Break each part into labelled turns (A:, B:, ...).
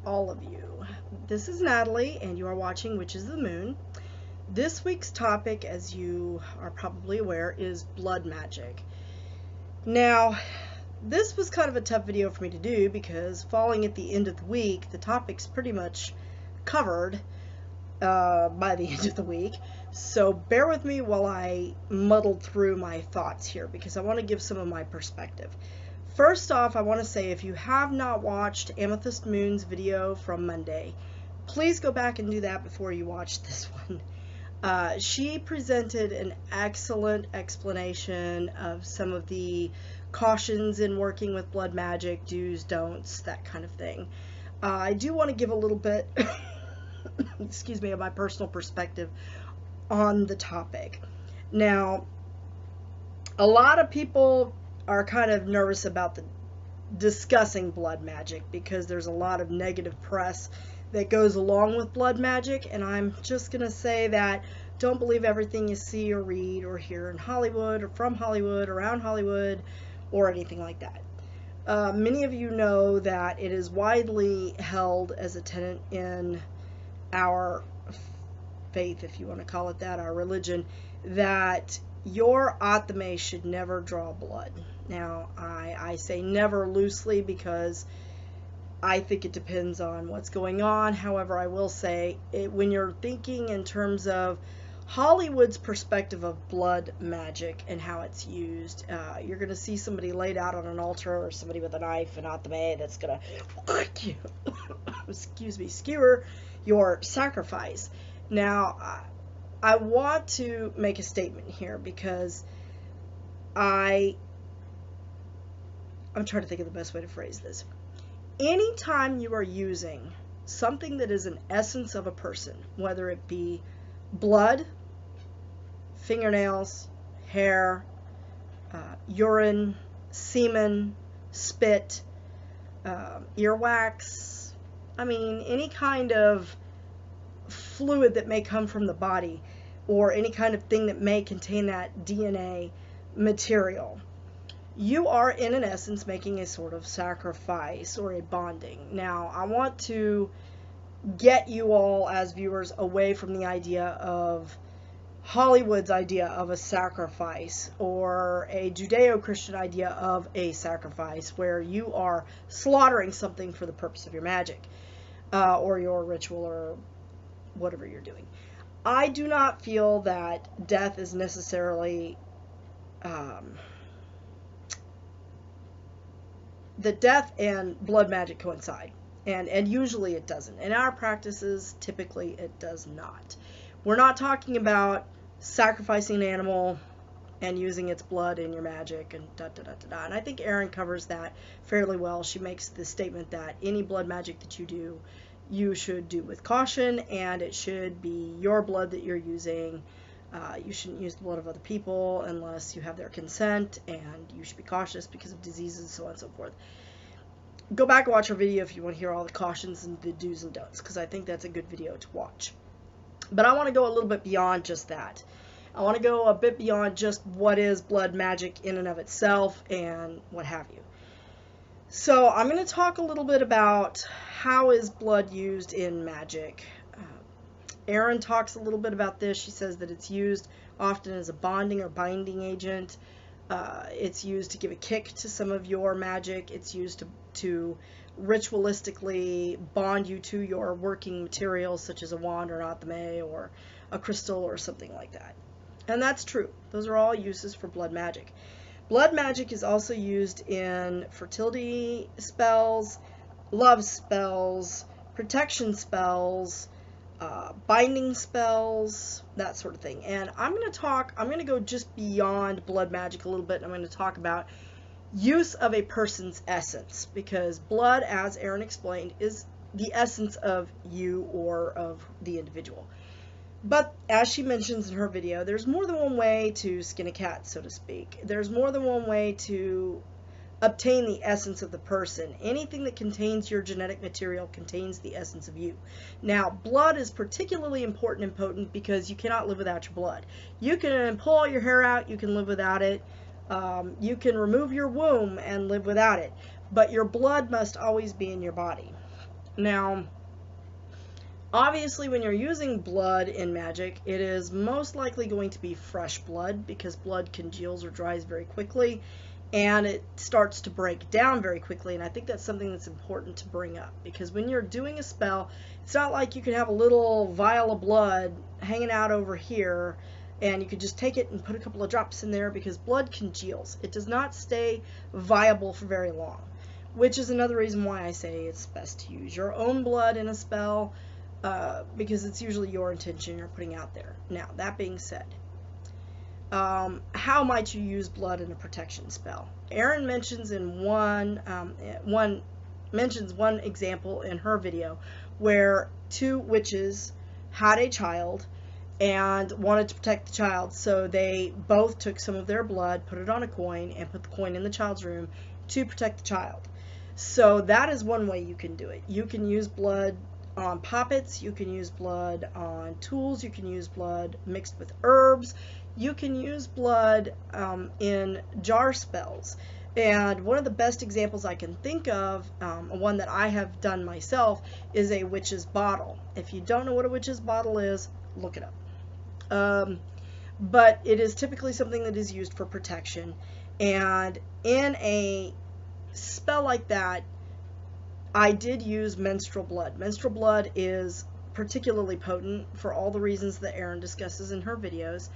A: all of you. This is Natalie, and you are watching Witches of the Moon. This week's topic, as you are probably aware, is blood magic. Now, this was kind of a tough video for me to do because falling at the end of the week, the topic's pretty much covered by the end of the week. So bear with me while I muddle through my thoughts here because I want to give some of my perspective. First off, I want to say if you have not watched Amethyst Moon's video from Monday, please go back and do that before you watch this one. She presented an excellent explanation of some of the cautions in working with blood magic, do's, don'ts, that kind of thing. I do want to give a little bit, excuse me, of my personal perspective on the topic. Now, a lot of people are kind of nervous about discussing blood magic because there's a lot of negative press that goes along with blood magic, and I'm just gonna say that don't believe everything you see or read or hear in Hollywood or from Hollywood, around Hollywood, or anything like that. Many of you know that it is widely held as a tenet in our faith, if you want to call it that, our religion, that your Atme should never draw blood. Now, I say never loosely because I think it depends on what's going on. However, I will say when you're thinking in terms of Hollywood's perspective of blood magic and how it's used, you're going to see somebody laid out on an altar or somebody with a knife and Atme that's going to excuse me, skewer your sacrifice. Now, I want to make a statement here because I'm trying to think of the best way to phrase this. Anytime you are using something that is an essence of a person, whether it be blood, fingernails, hair, urine, semen, spit, earwax, I mean, any kind of fluid that may come from the body or any kind of thing that may contain that DNA material, you are in an essence making a sort of sacrifice or a bonding. Now, I want to get you all as viewers away from the idea of Hollywood's idea of a sacrifice or a Judeo-Christian idea of a sacrifice where you are slaughtering something for the purpose of your magic or your ritual or whatever you're doing. I do not feel that death is necessarily that death and blood magic coincide, and usually it doesn't. In our practices, typically it does not. We're not talking about sacrificing an animal and using its blood in your magic and da da da da da. And I think Erin covers that fairly well. She makes the statement that any blood magic that you do, you should do with caution, and it should be your blood that you're using. You shouldn't use the blood of other people unless you have their consent, and you should be cautious because of diseases and so on and so forth. Go back and watch our video if you want to hear all the cautions and the do's and don'ts, because I think that's a good video to watch. But I want to go a little bit beyond just that. I want to go a bit beyond just what is blood magic in and of itself and what have you. So I'm going to talk a little bit about how is blood used in magic. Erin talks a little bit about this. She says that it's used often as a bonding or binding agent. It's used to give a kick to some of your magic. It's used to ritualistically bond you to your working materials, such as a wand or an Atme or a crystal or something like that. And that's true. Those are all uses for blood magic. Blood magic is also used in fertility spells, love spells, protection spells, binding spells, that sort of thing. And I'm going to go just beyond blood magic a little bit, and I'm going to talk about use of a person's essence, because blood, as Erin explained, is the essence of you or of the individual. But as she mentions in her video, there's more than one way to skin a cat, so to speak. There's more than one way to obtain the essence of the person. Anything that contains your genetic material contains the essence of you. Now, blood is particularly important and potent because you cannot live without your blood. You can pull all your hair out, you can live without it. You can remove your womb and live without it. But your blood must always be in your body. Now, obviously, when you're using blood in magic, it is most likely going to be fresh blood because blood congeals or dries very quickly and it starts to break down very quickly. And I think that's something that's important to bring up because when you're doing a spell, it's not like you can have a little vial of blood hanging out over here and you could just take it and put a couple of drops in there because blood congeals. It does not stay viable for very long, which is another reason why I say it's best to use your own blood in a spell. Because it's usually your intention you're putting out there. Now, that being said, how might you use blood in a protection spell? Erin mentions mentions one example in her video where two witches had a child and wanted to protect the child, so they both took some of their blood, put it on a coin, and put the coin in the child's room to protect the child. So that is one way you can do it. You can use blood on poppets, you can use blood on tools, you can use blood mixed with herbs, you can use blood in jar spells. And one of the best examples I can think of, one that I have done myself, is a witch's bottle. If you don't know what a witch's bottle is, look it up. But it is typically something that is used for protection. And in a spell like that, I did use menstrual blood. Menstrual blood is particularly potent for all the reasons that Erin discusses in her videos.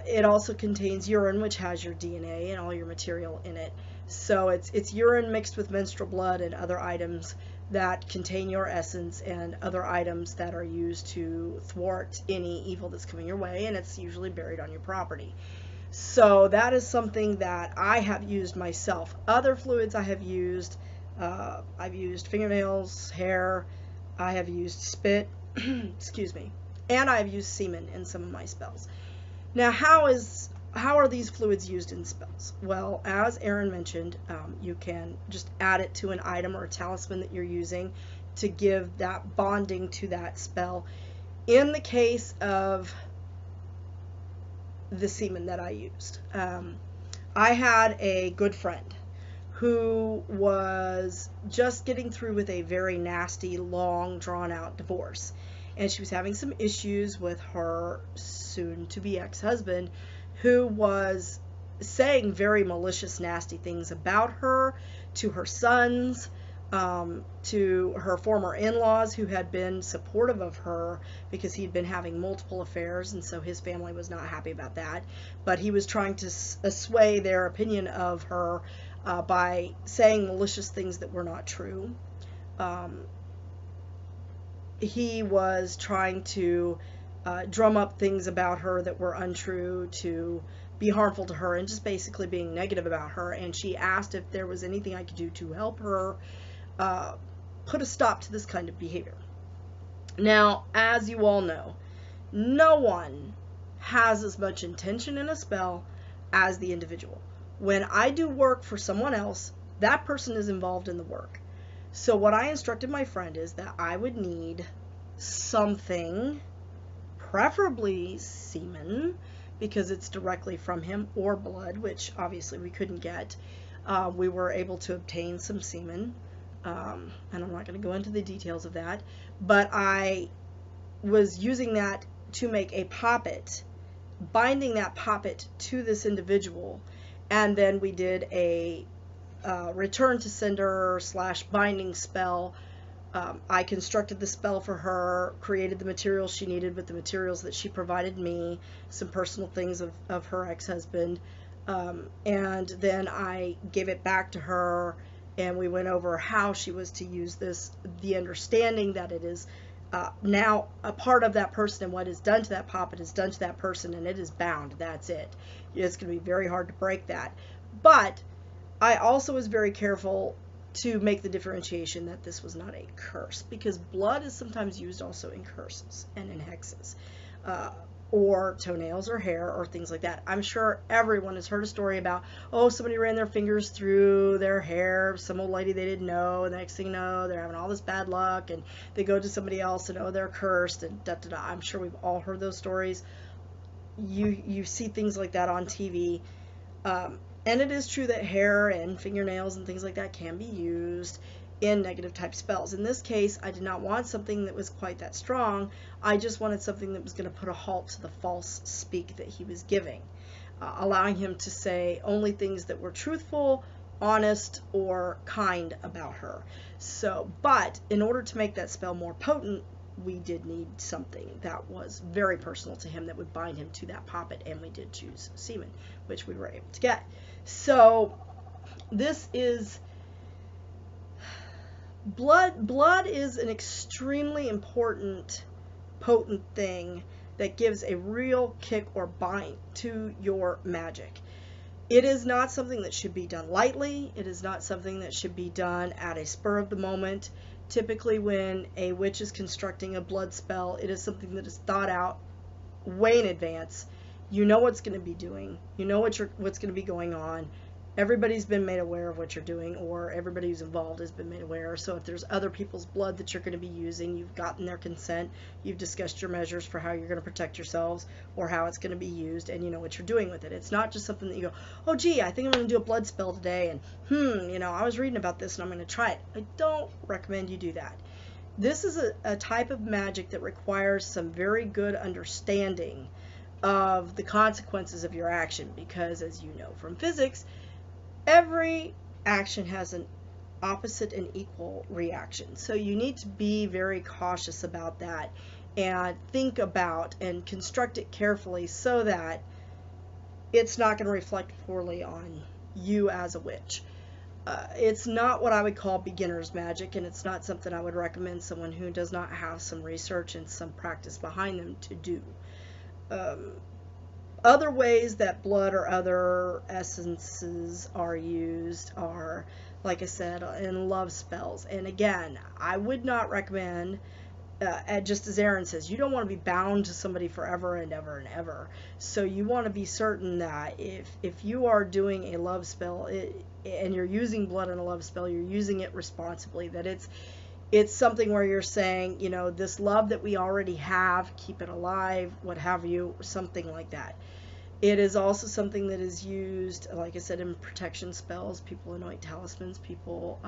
A: It also contains urine, which has your DNA and all your material in it. So it's urine mixed with menstrual blood and other items that contain your essence and other items that are used to thwart any evil that's coming your way, and it's usually buried on your property. So that is something that I have used myself. Other fluids I have used, I've used fingernails, hair, I have used spit, excuse me, and I've used semen in some of my spells. Now, how are these fluids used in spells? Well, as Erin mentioned, you can just add it to an item or a talisman that you're using to give that bonding to that spell. In the case of the semen that I used, I had a good friend who was just getting through with a very nasty, long, drawn-out divorce. And she was having some issues with her soon-to-be ex-husband, who was saying very malicious, nasty things about her, to her sons, to her former in-laws, who had been supportive of her because he'd been having multiple affairs, and so his family was not happy about that. But he was trying to sway their opinion of her by saying malicious things that were not true. He was trying to drum up things about her that were untrue to be harmful to her, and just basically being negative about her. And she asked if there was anything I could do to help her put a stop to this kind of behavior. Now, as you all know, no one has as much intention in a spell as the individual. When I do work for someone else, that person is involved in the work. So what I instructed my friend is that I would need something, preferably semen, because it's directly from him, or blood, which obviously we couldn't get. We were able to obtain some semen, and I'm not going to go into the details of that, but I was using that to make a poppet, binding that poppet to this individual, and then we did a return to sender / binding spell. I constructed the spell for her, created the materials she needed with the materials that she provided me, some personal things of her ex-husband, and then I gave it back to her, and we went over how she was to use this, the understanding that it is now a part of that person, and what is done to that poppet is done to that person, and it is bound. That's it. It's going to be very hard to break that. But I also was very careful to make the differentiation that this was not a curse, because blood is sometimes used also in curses and in hexes, or toenails or hair or things like that. I'm sure everyone has heard a story about, oh, somebody ran their fingers through their hair, some old lady they didn't know, and the next thing you know, they're having all this bad luck, and they go to somebody else and, oh, they're cursed, and da-da-da. I'm sure we've all heard those stories. You see things like that on TV. And it is true that hair and fingernails and things like that can be used, in negative type spells. In this case, I did not want something that was quite that strong. I just wanted something that was going to put a halt to the false speak that he was giving, allowing him to say only things that were truthful, honest, or kind about her. So, but in order to make that spell more potent, we did need something that was very personal to him that would bind him to that poppet, and we did choose semen, which we were able to get. So this is blood is an extremely important, potent thing that gives a real kick or bite to your magic. It is not something that should be done lightly. It is not something that should be done at a spur of the moment. Typically when a witch is constructing a blood spell, it is something that is thought out way in advance. You know what's going to be doing. You know what's going to be going on. Everybody's been made aware of what you're doing, or everybody who's involved has been made aware. So if there's other people's blood that you're going to be using, you've gotten their consent, you've discussed your measures for how you're going to protect yourselves or how it's going to be used, and you know what you're doing with it. It's not just something that you go, oh gee, I think I'm going to do a blood spell today, and you know, I was reading about this and I'm going to try it. I don't recommend you do that. This is a type of magic that requires some very good understanding of the consequences of your action, because as you know from physics, every action has an opposite and equal reaction. So you need to be very cautious about that and think about and construct it carefully so that it's not going to reflect poorly on you as a witch. It's not what I would call beginner's magic, and it's not something I would recommend someone who does not have some research and some practice behind them to do. Other ways that blood or other essences are used are, like I said, in love spells. And again, I would not recommend, just as Aaron says, you don't want to be bound to somebody forever and ever and ever. So you want to be certain that if you are doing a love spell and you're using blood in a love spell, you're using it responsibly, that it's something where you're saying, you know, this love that we already have, keep it alive, what have you, something like that. It is also something that is used, like I said, in protection spells. People anoint talismans, people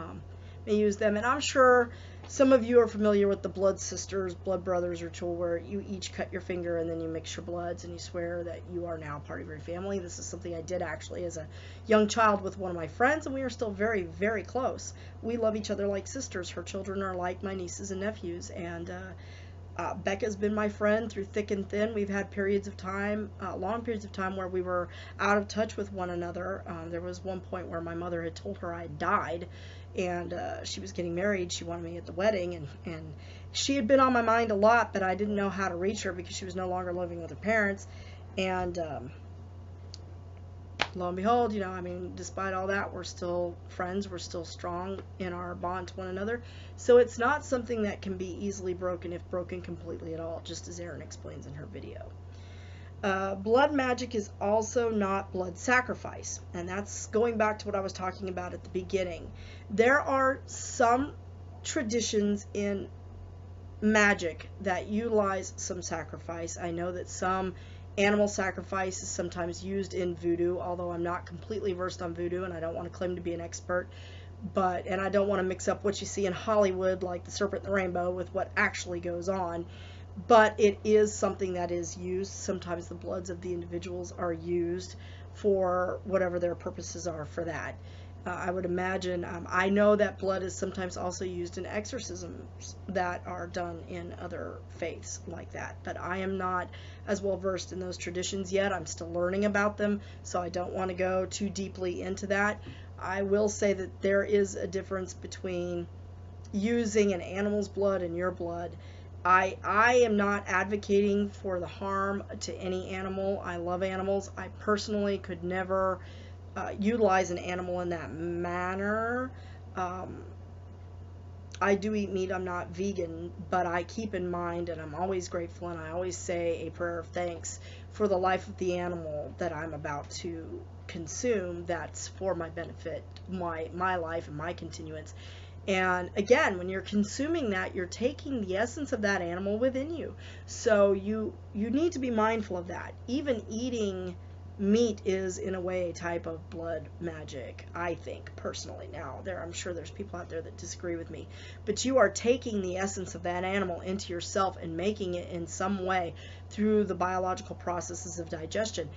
A: may use them. And I'm sure some of you are familiar with the blood sisters, blood brothers ritual, where you each cut your finger and then you mix your bloods and you swear that you are now part of your family. This is something I did actually as a young child with one of my friends, and we are still very, very close. We love each other like sisters. Her children are like my nieces and nephews, and Becca's been my friend through thick and thin. We've had periods of time, long periods of time, where we were out of touch with one another. There was one point where my mother had told her I had died, and she was getting married. She wanted me at the wedding, and she had been on my mind a lot, but I didn't know how to reach her because she was no longer living with her parents. And lo and behold, you know, I mean, despite all that, we're still friends. We're still strong in our bond to one another. So it's not something that can be easily broken, if broken completely at all, just as Erin explains in her video. Blood magic is also not blood sacrifice, and that's going back to what I was talking about at the beginning. There are some traditions in magic that utilize some sacrifice. I know that some animal sacrifice is sometimes used in voodoo, although I'm not completely versed on voodoo and I don't want to claim to be an expert, and I don't want to mix up what you see in Hollywood, like the serpent and the rainbow, with what actually goes on. But it is something that is used. Sometimes the bloods of the individuals are used for whatever their purposes are for that. I would imagine, I know that blood is sometimes also used in exorcisms that are done in other faiths like that, but I am not as well versed in those traditions yet. I'm still learning about them, so I don't want to go too deeply into that. I will say that there is a difference between using an animal's blood and your blood. I am not advocating for the harm to any animal. I love animals. I personally could never utilize an animal in that manner. I do eat meat. I'm not vegan, but I keep in mind, and I'm always grateful, and I always say a prayer of thanks for the life of the animal that I'm about to consume. That's for my benefit, my life and my continuance. And again, when you're consuming that, you're taking the essence of that animal within you. So you need to be mindful of that. Even eating meat is in a way a type of blood magic, I think, personally. Now, I'm sure there's people out there that disagree with me, but you are taking the essence of that animal into yourself and making it in some way through the biological processes of digestion,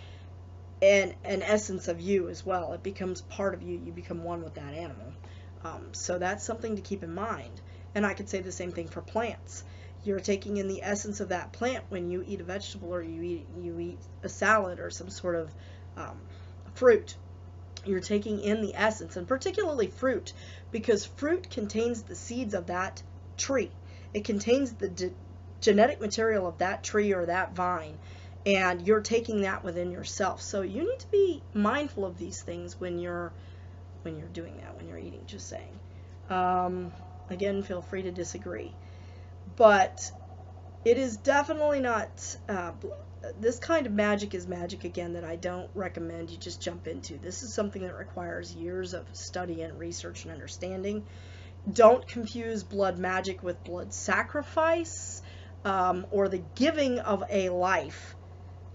A: and an essence of you as well. It becomes part of you. You become one with that animal. So that's something to keep in mind. And I could say the same thing for plants. You're taking in the essence of that plant when you eat a vegetable, or you eat a salad or some sort of fruit. You're taking in the essence, and particularly fruit, because fruit contains the seeds of that tree. It contains the genetic material of that tree or that vine, and you're taking that within yourself. So you need to be mindful of these things when you're doing that, when you're eating, just saying. Again, feel free to disagree. But it is definitely not, this kind of magic is magic, again, that I don't recommend you just jump into. This is something that requires years of study and research and understanding. Don't confuse blood magic with blood sacrifice, or the giving of a life.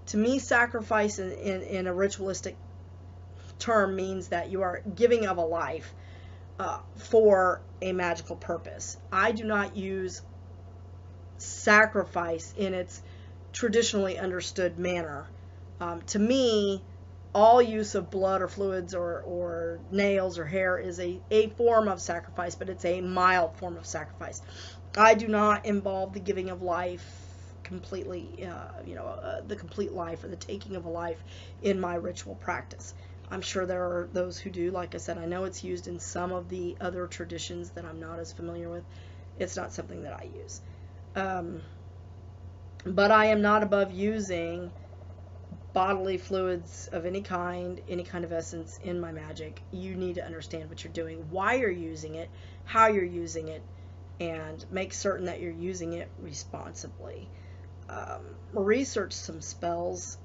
A: To me, sacrifice in a ritualistic term means that you are giving of a life for a magical purpose. I do not use sacrifice in its traditionally understood manner. To me, all use of blood or fluids or nails or hair is a form of sacrifice, but it's a mild form of sacrifice. I do not involve the giving of life completely, the complete life or the taking of a life in my ritual practice. I'm sure there are those who do. Like I said, I know it's used in some of the other traditions that I'm not as familiar with. It's not something that I use. But I am not above using bodily fluids of any kind of essence in my magic. You need to understand what you're doing, why you're using it, how you're using it, and make certain that you're using it responsibly. Research some spells,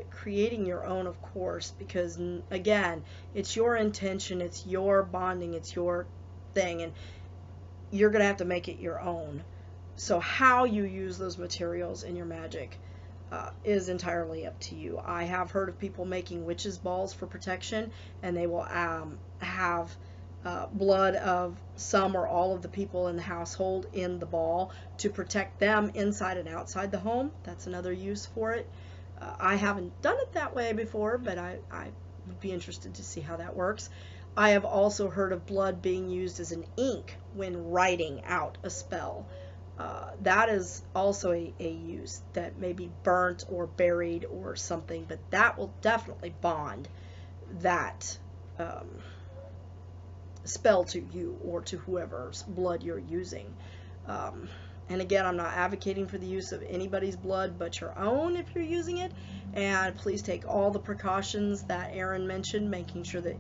A: creating your own, of course, because again, it's your intention, it's your bonding, it's your thing, and you're going to have to make it your own. So how you use those materials in your magic is entirely up to you. I have heard of people making witches' balls for protection, and they will have blood of some or all of the people in the household in the ball to protect them inside and outside the home. That's another use for it. I haven't done it that way before, but I would be interested to see how that works. I have also heard of blood being used as an ink when writing out a spell. That is also a use that may be burnt or buried or something, but that will definitely bond that spell to you or to whoever's blood you're using. And again, I'm not advocating for the use of anybody's blood but your own if you're using it. And please take all the precautions that Erin mentioned, making sure that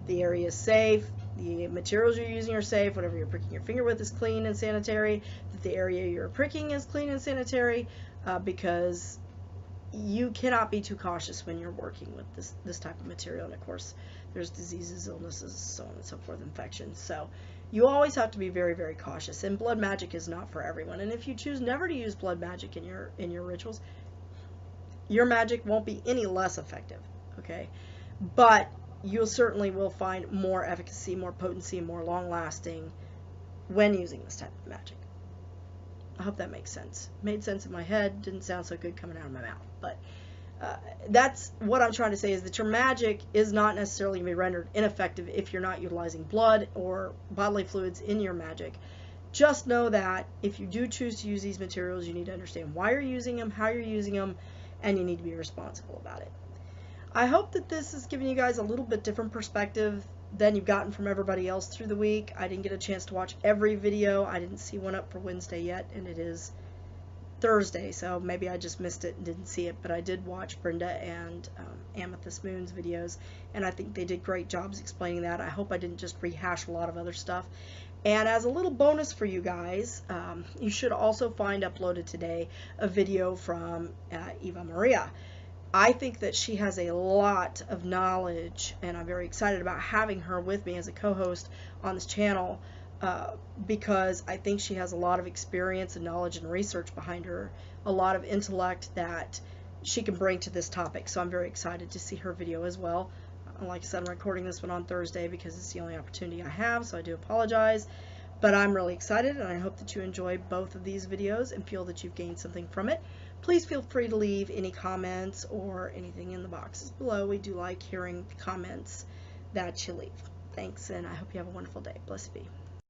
A: the area is safe, the materials you're using are safe, whatever you're pricking your finger with is clean and sanitary, that the area you're pricking is clean and sanitary, because you cannot be too cautious when you're working with this type of material. And of course, there's diseases, illnesses, so on and so forth, infections. So you always have to be very, very cautious. And blood magic is not for everyone. And if you choose never to use blood magic in your rituals, your magic won't be any less effective. Okay, but you certainly will find more efficacy, more potency, and more long-lasting when using this type of magic. I hope that makes sense. Made sense in my head, didn't sound so good coming out of my mouth. But that's what I'm trying to say, is that your magic is not necessarily going to be rendered ineffective if you're not utilizing blood or bodily fluids in your magic. Just know that if you do choose to use these materials, you need to understand why you're using them, how you're using them, and you need to be responsible about it. I hope that this has given you guys a little bit different perspective than you've gotten from everybody else through the week. I didn't get a chance to watch every video. I didn't see one up for Wednesday yet, and it is Thursday, so maybe I just missed it and didn't see it, but I did watch Brenda and Amethyst Moon's videos, and I think they did great jobs explaining that. I hope I didn't just rehash a lot of other stuff. And as a little bonus for you guys, you should also find uploaded today a video from Eva Maria. I think that she has a lot of knowledge, and I'm very excited about having her with me as a co-host on this channel, because I think she has a lot of experience and knowledge and research behind her, a lot of intellect that she can bring to this topic. So I'm very excited to see her video as well. Like I said, I'm recording this one on Thursday because it's the only opportunity I have, so I do apologize. But I'm really excited, and I hope that you enjoy both of these videos and feel that you've gained something from it. Please feel free to leave any comments or anything in the boxes below. We do like hearing the comments that you leave. Thanks, and I hope you have a wonderful day. Blessed be.